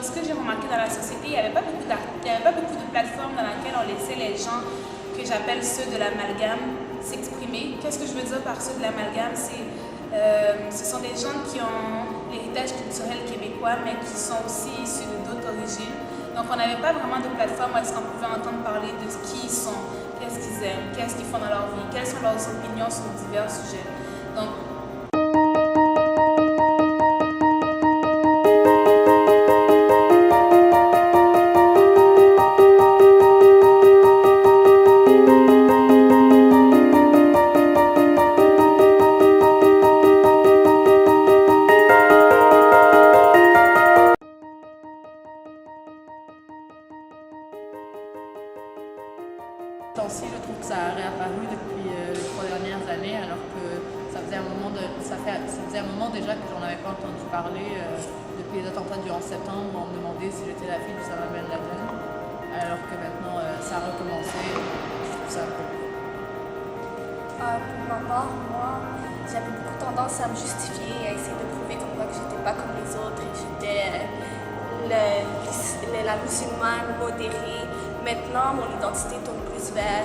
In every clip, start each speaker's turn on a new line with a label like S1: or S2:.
S1: ce que j'ai remarqué dans la société, il n'y avait pas beaucoup de plateformes dans lesquelles on laissait les gens que j'appelle ceux de l'amalgame s'exprimer. Qu'est-ce que je veux dire par ceux de l'amalgame? Ce sont des gens qui ont l'héritage culturel québécois, mais qui sont aussi issus de d'autres origines. Donc on n'avait pas vraiment de plateforme où est-ce qu'on pouvait entendre parler de qui ils sont, qu'est-ce qu'ils aiment, qu'est-ce qu'ils font dans leur vie, quelles sont leurs opinions sur divers sujets. Donc,
S2: Aussi, je trouve que ça a réapparu depuis les 3 dernières années, alors que ça faisait un moment déjà que j'en avais pas entendu parler depuis les attentats du 11 septembre. On me demandait si j'étais la fille d'Oussama Ben Laden, alors que maintenant ça a recommencé. Je trouve ça cool.
S3: Pour ma part, moi, j'avais beaucoup tendance à me justifier et à essayer de prouver comme quoi que j'étais pas comme les autres et que j'étais la musulmane modérée. Maintenant, mon identité tourne plus vers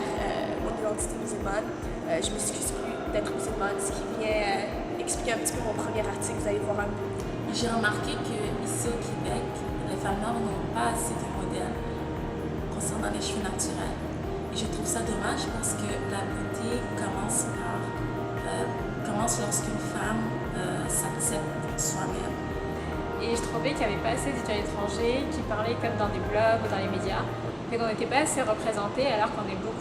S3: mon identité musulmane. Je m'excuse plus d'être musulmane, ce qui vient expliquer un petit peu mon premier article, vous allez voir un peu.
S4: J'ai remarqué qu'ici au Québec, les femmes noires n'ont pas assez de modèles concernant les cheveux naturels. Et je trouve ça dommage parce que la beauté commence lorsqu'une femme s'accepte soi-même.
S5: Et je trouvais qu'il n'y avait pas assez d'étudiants étrangers qui parlaient comme dans des blogs ou dans les médias. Et qu'on n'était pas assez représentés alors qu'on est beaucoup